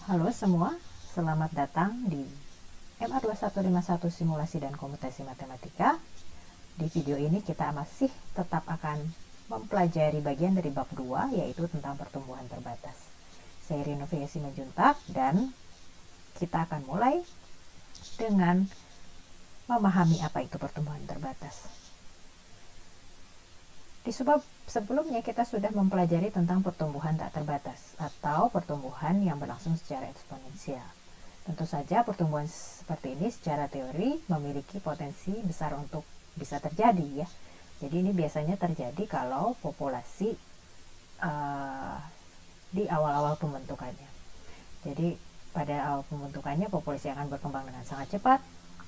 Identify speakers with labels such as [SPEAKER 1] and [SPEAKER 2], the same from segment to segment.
[SPEAKER 1] Halo semua, selamat datang di MA2151 Simulasi dan Komutasi Matematika. Di video ini kita masih tetap akan mempelajari bagian dari bab 2, yaitu tentang pertumbuhan terbatas. Saya Rinovia Simanjuntak dan kita akan mulai dengan memahami apa itu pertumbuhan terbatas. Di sebab sebelumnya kita sudah mempelajari tentang pertumbuhan tak terbatas atau pertumbuhan yang berlangsung secara eksponensial. Tentu saja pertumbuhan seperti ini secara teori memiliki potensi besar untuk bisa terjadi ya. Jadi ini biasanya terjadi kalau populasi di awal-awal pembentukannya. Jadi pada awal pembentukannya populasi akan berkembang dengan sangat cepat.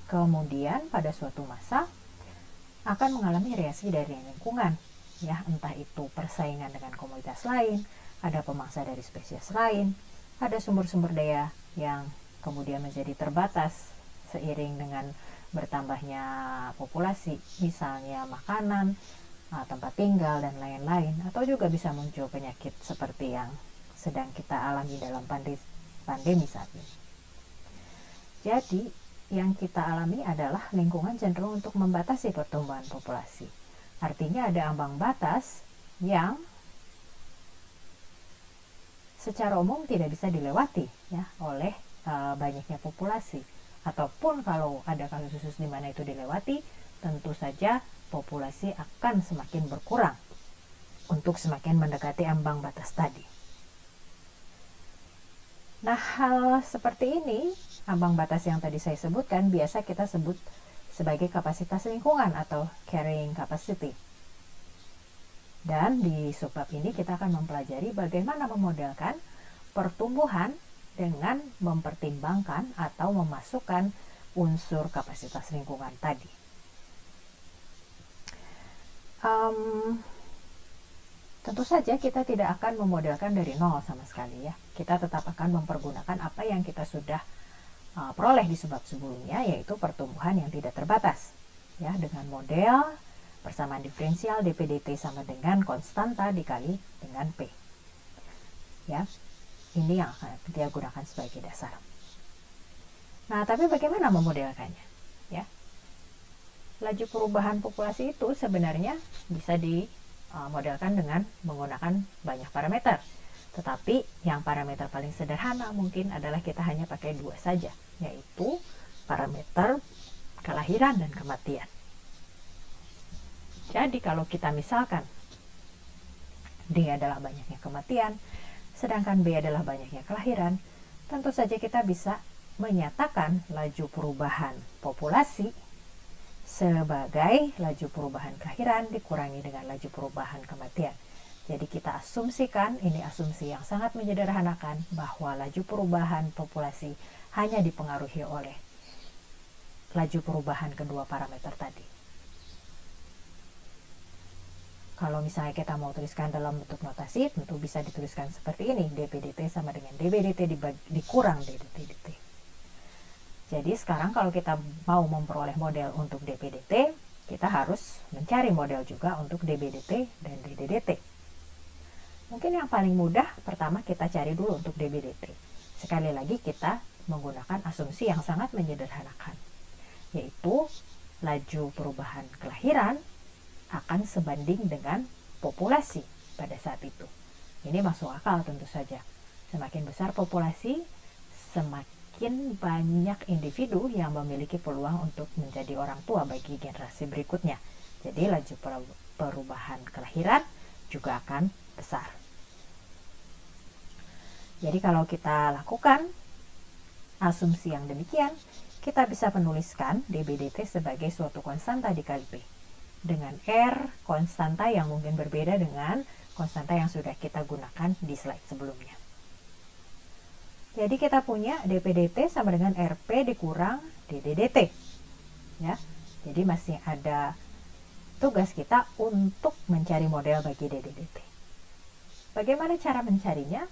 [SPEAKER 1] Kemudian pada suatu masa akan mengalami reaksi dari lingkungan. Ya, entah itu persaingan dengan komunitas lain, ada pemangsa dari spesies lain, ada sumber-sumber daya yang kemudian menjadi terbatas seiring dengan bertambahnya populasi, misalnya makanan, tempat tinggal, dan lain-lain, atau juga bisa muncul penyakit seperti yang sedang kita alami dalam pandemi saat ini. Jadi, yang kita alami adalah lingkungan cenderung untuk membatasi pertumbuhan populasi. Artinya ada ambang batas yang secara umum tidak bisa dilewati ya oleh banyaknya populasi. Ataupun kalau ada kasus khusus di mana itu dilewati, tentu saja populasi akan semakin berkurang untuk semakin mendekati ambang batas tadi. Nah, hal seperti ini, ambang batas yang tadi saya sebutkan, biasa kita sebut sebagai kapasitas lingkungan atau carrying capacity. Dan di subbab ini kita akan mempelajari bagaimana memodelkan pertumbuhan dengan mempertimbangkan atau memasukkan unsur kapasitas lingkungan tadi. Tentu saja kita tidak akan memodelkan dari nol sama sekali ya. Kita tetap akan mempergunakan apa yang kita sudah peroleh di subbab sebelumnya, yaitu pertumbuhan yang tidak terbatas ya, dengan model persamaan diferensial dp/dt sama dengan konstanta dikali dengan P ya. Ini yang akan kita gunakan sebagai dasar. Nah, tapi bagaimana memodelkannya ya? Laju perubahan populasi itu sebenarnya bisa dimodelkan dengan menggunakan banyak parameter. Tetapi yang parameter paling sederhana mungkin adalah kita hanya pakai dua saja, yaitu parameter kelahiran dan kematian. Jadi kalau kita misalkan D adalah banyaknya kematian, sedangkan B adalah banyaknya kelahiran, tentu saja kita bisa menyatakan laju perubahan populasi sebagai laju perubahan kelahiran dikurangi dengan laju perubahan kematian. Jadi kita asumsikan, ini asumsi yang sangat menyederhanakan, bahwa laju perubahan populasi hanya dipengaruhi oleh laju perubahan kedua parameter tadi. Kalau misalnya kita mau tuliskan dalam bentuk notasi, tentu bisa dituliskan seperti ini, dp/dt sama dengan db/dt dikurang dp/dt. Jadi sekarang kalau kita mau memperoleh model untuk dp/dt, kita harus mencari model juga untuk db/dt dan dd/dt. Mungkin yang paling mudah, pertama kita cari dulu untuk db/dt. Sekali lagi kita menggunakan asumsi yang sangat menyederhanakan, yaitu laju perubahan kelahiran akan sebanding dengan populasi pada saat itu. Ini masuk akal tentu saja. Semakin besar populasi, semakin banyak individu yang memiliki peluang untuk menjadi orang tua bagi generasi berikutnya. Jadi laju perubahan kelahiran juga akan besar. Jadi kalau kita lakukan asumsi yang demikian, kita bisa menuliskan db/dt sebagai suatu konstanta dikali P, dengan R konstanta yang mungkin berbeda dengan konstanta yang sudah kita gunakan di slide sebelumnya. Jadi kita punya dp/dt sama dengan Rp dikurang dd/dt ya. Jadi masih ada tugas kita untuk mencari model bagi dd/dt. Bagaimana cara mencarinya?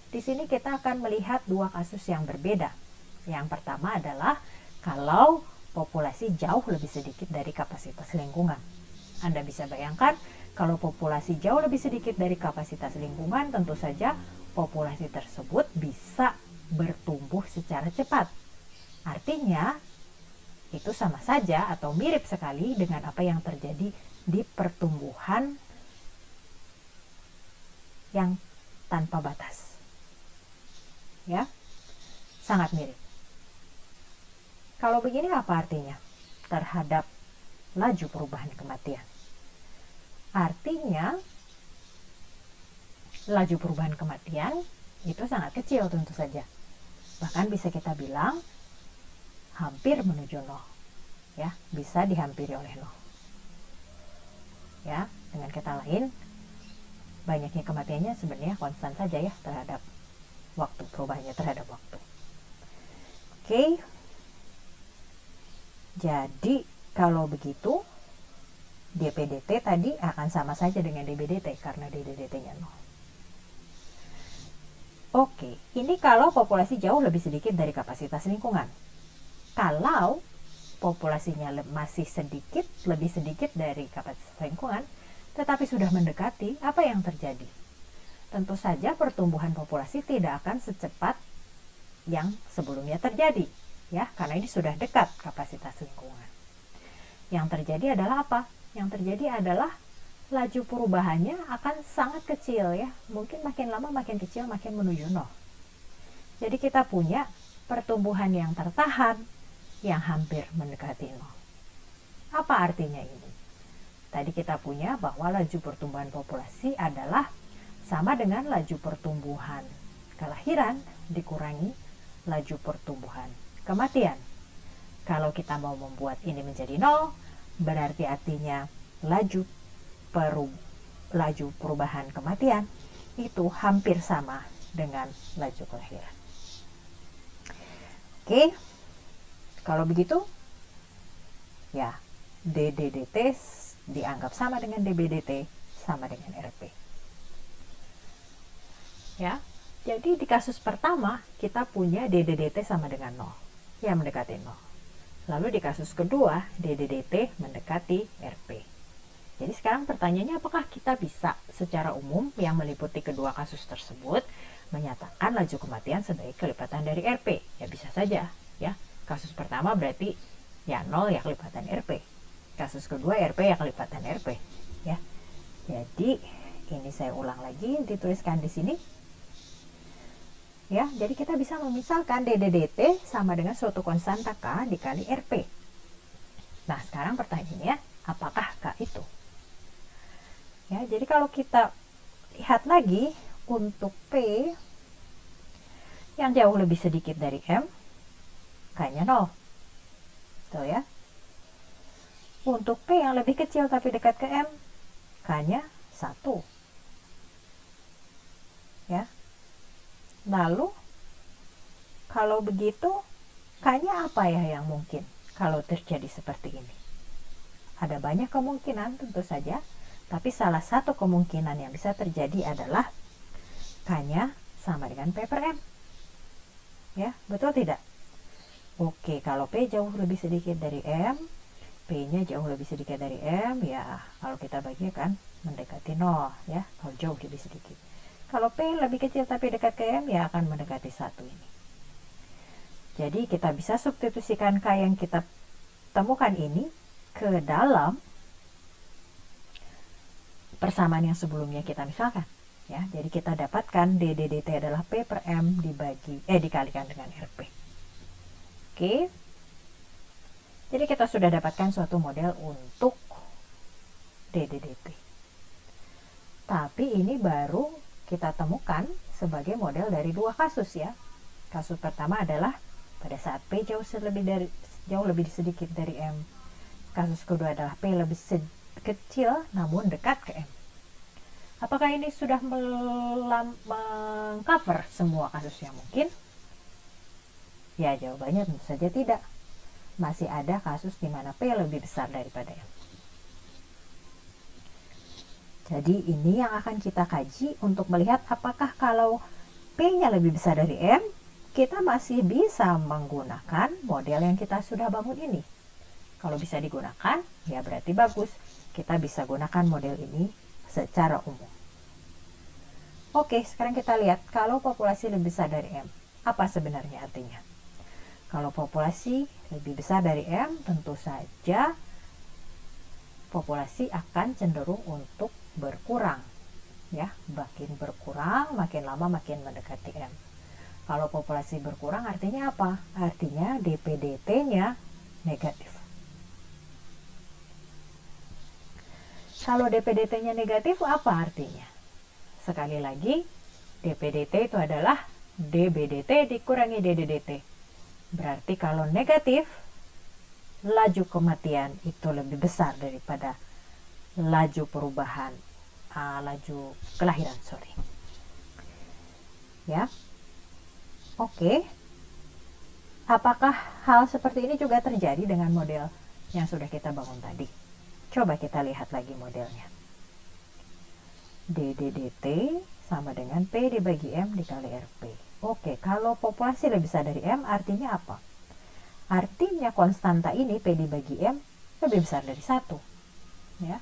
[SPEAKER 1] Di sini kita akan melihat dua kasus yang berbeda. Yang pertama adalah kalau populasi jauh lebih sedikit dari kapasitas lingkungan. Anda bisa bayangkan kalau populasi jauh lebih sedikit dari kapasitas lingkungan, tentu saja populasi tersebut bisa bertumbuh secara cepat. Artinya, itu sama saja atau mirip sekali dengan apa yang terjadi di pertumbuhan yang tanpa batas. Ya, sangat mirip. Kalau begini apa artinya terhadap laju perubahan kematian? Artinya, laju perubahan kematian itu sangat kecil tentu saja. Bahkan bisa kita bilang hampir menuju nol. Ya, bisa dihampiri oleh nol. Ya, dengan kata lain, banyaknya kematiannya sebenarnya konstan saja ya terhadap waktu, perubahannya terhadap waktu. Oke. Jadi, kalau begitu DPDT tadi akan sama saja dengan DBDT karena DDDT-nya nol. Oke, ini kalau populasi jauh lebih sedikit dari kapasitas lingkungan. Kalau populasinya masih sedikit, lebih sedikit dari kapasitas lingkungan, tetapi sudah mendekati, apa yang terjadi? Tentu saja pertumbuhan populasi tidak akan secepat yang sebelumnya terjadi, ya, karena ini sudah dekat kapasitas lingkungan. Yang terjadi adalah apa? Yang terjadi adalah laju perubahannya akan sangat kecil ya, mungkin makin lama makin kecil, makin menuju nol. Jadi kita punya pertumbuhan yang tertahan yang hampir mendekati nol. Apa artinya ini? Tadi kita punya bahwa laju pertumbuhan populasi adalah sama dengan laju pertumbuhan kelahiran dikurangi laju pertumbuhan kematian. Kalau kita mau membuat ini menjadi nol, berarti artinya laju perubahan kematian itu hampir sama dengan laju kelahiran. Oke, kalau begitu ya DDDT dianggap sama dengan DBDT sama dengan RP. Ya, jadi di kasus pertama kita punya DDDT sama dengan 0, ya mendekati 0. Lalu di kasus kedua DDDT mendekati RP. Jadi sekarang pertanyaannya, apakah kita bisa secara umum yang meliputi kedua kasus tersebut menyatakan laju kematian sebagai kelipatan dari RP? Ya bisa saja ya. Kasus pertama berarti ya 0 ya kelipatan RP. Kasus kedua RP ya kelipatan RP ya. Jadi ini saya ulang lagi, dituliskan di sini. Ya, jadi kita bisa memisalkan DDDT sama dengan suatu konstanta K dikali RP. Nah, sekarang pertanyaannya, apakah K itu? Ya, jadi kalau kita lihat lagi untuk P yang jauh lebih sedikit dari M, K-nya 0. Tuh ya. Untuk P yang lebih kecil tapi dekat ke M, K-nya 1. Ya. Lalu kalau begitu K-nya apa ya yang mungkin kalau terjadi seperti ini? Ada banyak kemungkinan tentu saja. Tapi salah satu kemungkinan yang bisa terjadi adalah K-nya sama dengan P per M. Ya, betul tidak? Oke, kalau P jauh lebih sedikit dari M, P-nya jauh lebih sedikit dari M, ya kalau kita bagikan mendekati 0, ya, kalau jauh lebih sedikit. Kalau P lebih kecil tapi dekat ke M, ya akan mendekati 1 ini. Jadi kita bisa substitusikan K yang kita temukan ini ke dalam persamaan yang sebelumnya kita misalkan ya. Jadi kita dapatkan DDDT adalah P per M dikalikan dengan RP. Oke. Jadi kita sudah dapatkan suatu model untuk DDDT. Tapi ini baru kita temukan sebagai model dari dua kasus ya. Kasus pertama adalah pada saat P jauh lebih sedikit dari M. Kasus kedua adalah P lebih kecil namun dekat ke M. Apakah ini sudah mengcover semua kasus yang mungkin? Ya, jawabannya tentu saja tidak. Masih ada kasus di mana P lebih besar daripada M. Jadi ini yang akan kita kaji untuk melihat apakah kalau P-nya lebih besar dari M, kita masih bisa menggunakan model yang kita sudah bangun ini. Kalau bisa digunakan, ya berarti bagus. Kita bisa gunakan model ini secara umum. Oke, sekarang kita lihat kalau populasi lebih besar dari M, apa sebenarnya artinya? Kalau populasi lebih besar dari M, tentu saja populasi akan cenderung untuk berkurang. Ya, makin berkurang, makin lama makin mendekati M. Kalau populasi berkurang artinya apa? Artinya DPDT-nya negatif. Kalau DPDT-nya negatif apa artinya? Sekali lagi, DPDT itu adalah DBDT dikurangi DDDT. Berarti kalau negatif, laju kematian itu lebih besar daripada laju perubahan, laju kelahiran, sorry. Ya, oke. Apakah hal seperti ini juga terjadi dengan model yang sudah kita bangun tadi? Coba kita lihat lagi modelnya. DDDT sama dengan P dibagi M dikali RP. Oke, kalau populasi lebih besar dari M artinya apa? Artinya konstanta ini P dibagi M lebih besar dari 1. Ya.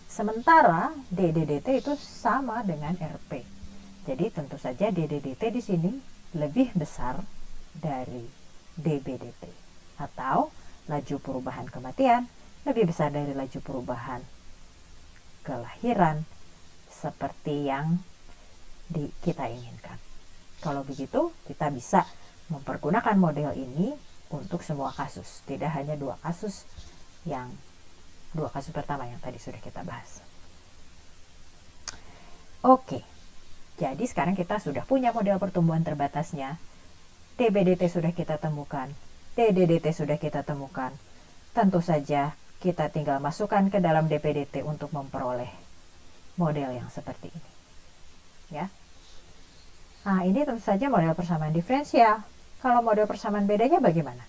[SPEAKER 1] Sementara DDDT itu sama dengan RP. Jadi tentu saja DDDT di sini lebih besar dari DBDT. Atau laju perubahan kematian lebih besar dari laju perubahan kelahiran seperti yang kita inginkan. Kalau begitu, kita bisa mempergunakan model ini untuk semua kasus, tidak hanya dua kasus pertama yang tadi sudah kita bahas. Oke, jadi sekarang kita sudah punya model pertumbuhan terbatasnya. DBDT sudah kita temukan, DDDT sudah kita temukan. Tentu saja kita tinggal masukkan ke dalam DPDT untuk memperoleh model yang seperti ini. Ya. Nah, ini tentu saja model persamaan diferensial. Kalau model persamaan bedanya bagaimana?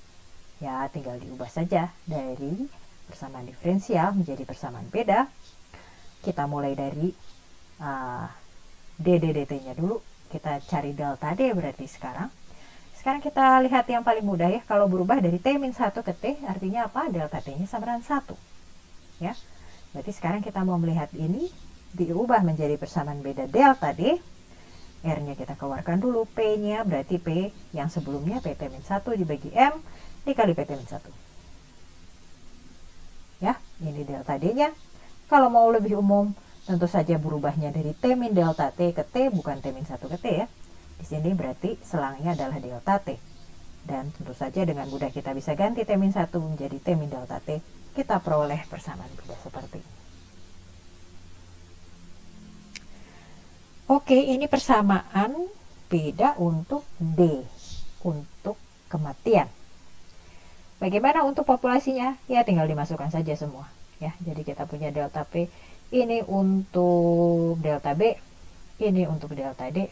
[SPEAKER 1] Ya, tinggal diubah saja dari persamaan diferensial menjadi persamaan beda. Kita mulai dari DDDT-nya dulu. Kita cari delta D berarti sekarang. Sekarang kita lihat yang paling mudah ya. Kalau berubah dari T-1 ke T, artinya apa? Delta T-nya sama dengan 1. Ya. Berarti sekarang kita mau melihat ini diubah menjadi persamaan beda delta D. R-nya kita keluarkan dulu, P-nya berarti P yang sebelumnya PT-1 dibagi M dikali PT-1. Ya, ini delta D-nya. Kalau mau lebih umum, tentu saja berubahnya dari T-min delta T ke T, bukan T-1 ke T ya. Di sini berarti selangnya adalah delta T. Dan tentu saja dengan mudah kita bisa ganti T-1 menjadi T-min delta T. Kita peroleh persamaan beda seperti ini. Oke, ini persamaan beda untuk D, untuk kematian. Bagaimana untuk populasinya? Ya, tinggal dimasukkan saja semua. Ya, jadi kita punya delta P, ini untuk delta B, ini untuk delta D.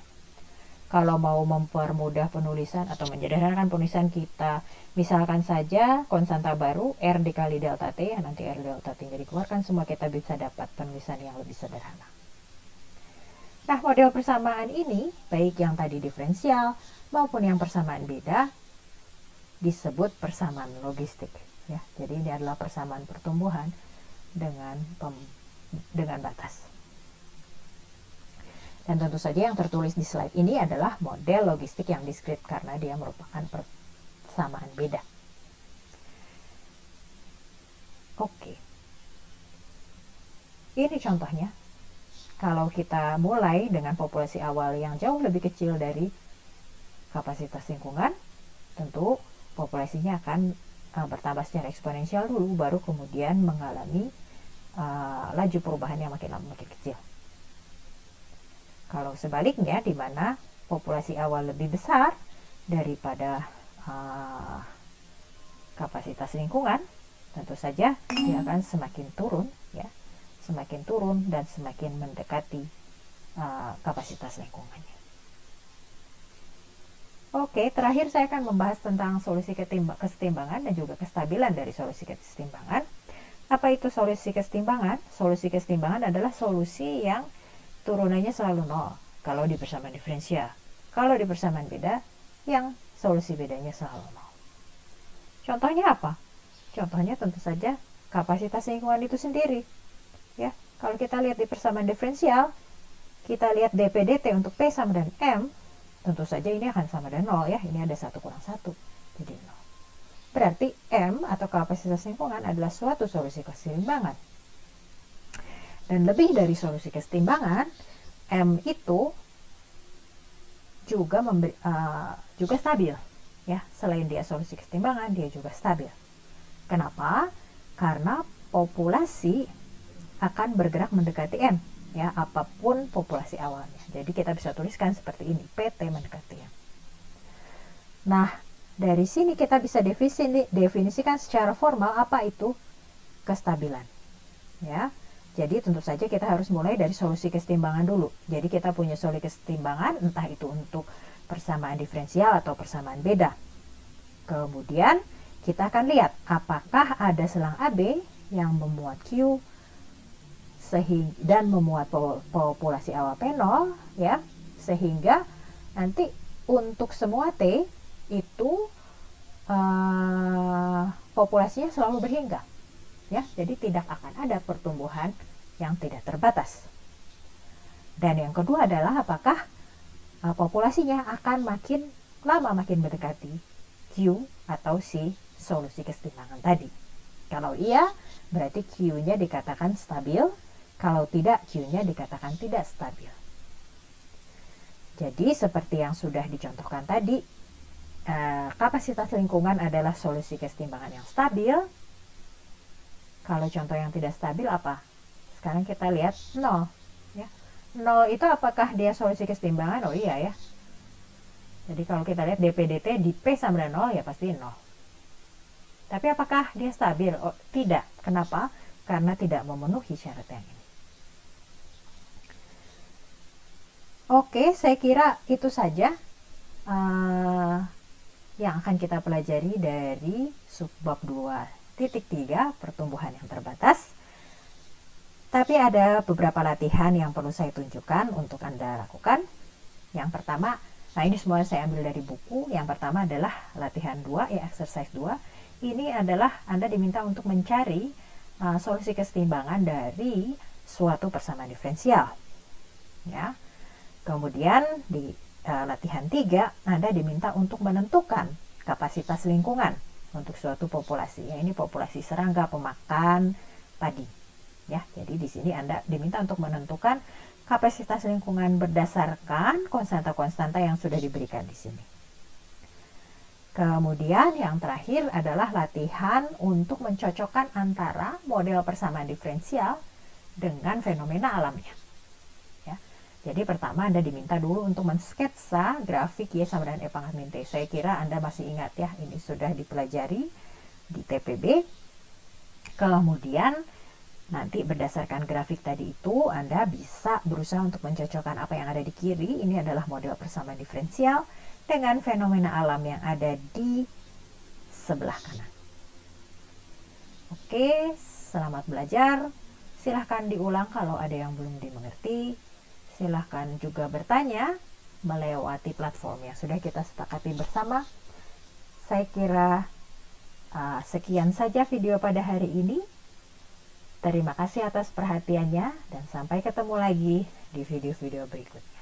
[SPEAKER 1] Kalau mau mempermudah penulisan atau menyederhanakan penulisan kita, misalkan saja konstanta baru R dikali delta T, nanti R delta T-nya dikeluarkan, semua kita bisa dapat penulisan yang lebih sederhana. Nah, model persamaan ini, baik yang tadi diferensial maupun yang persamaan beda, disebut persamaan logistik. Ya, jadi ini adalah persamaan pertumbuhan dengan batas. Dan tentu saja yang tertulis di slide ini adalah model logistik yang diskrit karena dia merupakan persamaan beda. Oke. Ini contohnya. Kalau kita mulai dengan populasi awal yang jauh lebih kecil dari kapasitas lingkungan, tentu populasinya akan bertambah secara eksponensial dulu, baru kemudian mengalami laju perubahan yang makin lama makin kecil. Kalau sebaliknya, di mana populasi awal lebih besar daripada kapasitas lingkungan, tentu saja dia akan semakin turun, ya, semakin turun dan semakin mendekati kapasitas lingkungannya. Oke, terakhir saya akan membahas tentang solusi kesetimbangan dan juga kestabilan dari solusi kesetimbangan. Apa itu solusi kesetimbangan? Solusi kesetimbangan adalah solusi yang turunannya selalu 0 kalau di persamaan diferensial. Kalau di persamaan beda, yang solusi bedanya selalu 0. Contohnya apa? Contohnya tentu saja kapasitas lingkungan itu sendiri. Ya, kalau kita lihat di persamaan diferensial, kita lihat DPDT untuk P sama dengan M, tentu saja ini akan sama dengan 0 ya. Ini ada 1 kurang 1, jadi 0. berarti M atau kapasitas lingkungan adalah suatu solusi keseimbangan. Dan lebih dari solusi keseimbangan, M itu juga juga stabil. Ya, selain dia solusi keseimbangan, dia juga stabil. Kenapa? Karena populasi akan bergerak mendekati M, ya, apapun populasi awalnya. Jadi kita bisa tuliskan seperti ini, PT mendekati M. Nah, dari sini kita bisa definisikan secara formal apa itu kestabilan. Ya. Jadi tentu saja kita harus mulai dari solusi keseimbangan dulu. Jadi kita punya solusi keseimbangan, entah itu untuk persamaan diferensial atau persamaan beda. Kemudian kita akan lihat apakah ada selang AB yang memuat Q dan memuat populasi awal P0, ya, sehingga nanti untuk semua T itu populasinya selalu berhingga, ya, jadi tidak akan ada pertumbuhan yang tidak terbatas. Dan yang kedua adalah apakah populasinya akan makin lama makin mendekati Q atau si solusi keseimbangan tadi. Kalau iya, berarti Q-nya dikatakan stabil. Kalau tidak, Q-nya dikatakan tidak stabil. Jadi seperti yang sudah dicontohkan tadi, kapasitas lingkungan adalah solusi keseimbangan yang stabil. Kalau contoh yang tidak stabil apa? Sekarang kita lihat 0. Ya. 0 itu apakah dia solusi keseimbangan? Oh iya ya. Jadi kalau kita lihat dp/dt di P sama dengan 0 ya pasti 0. Tapi apakah dia stabil? Oh, tidak. Kenapa? Karena tidak memenuhi syarat yang ini. Oke, saya kira itu saja yang akan kita pelajari dari subbab 2.3 pertumbuhan yang terbatas. Tapi ada beberapa latihan yang perlu saya tunjukkan untuk Anda lakukan. Yang pertama, nah ini semua saya ambil dari buku. Yang pertama adalah latihan 2, ya, exercise 2. Ini adalah Anda diminta untuk mencari solusi keseimbangan dari suatu persamaan diferensial. Ya. Kemudian di latihan 3, Anda diminta untuk menentukan kapasitas lingkungan untuk suatu populasi. Ya, ini populasi serangga pemakan padi. Ya, jadi di sini Anda diminta untuk menentukan kapasitas lingkungan berdasarkan konstanta-konstanta yang sudah diberikan di sini. Kemudian yang terakhir adalah latihan untuk mencocokkan antara model persamaan diferensial dengan fenomena alamnya. Ya, jadi pertama Anda diminta dulu untuk mensketsa grafik Y sama dengan E pangkat min T. Saya kira Anda masih ingat ya, ini sudah dipelajari di TPB. Kemudian nanti berdasarkan grafik tadi itu, Anda bisa berusaha untuk mencocokkan apa yang ada di kiri. Ini adalah model persamaan diferensial dengan fenomena alam yang ada di sebelah kanan. Oke, selamat belajar. Silahkan diulang kalau ada yang belum dimengerti. Silahkan juga bertanya melewati platform yang sudah kita sepakati bersama. Saya kira sekian saja video pada hari ini. Terima kasih atas perhatiannya dan sampai ketemu lagi di video-video berikutnya.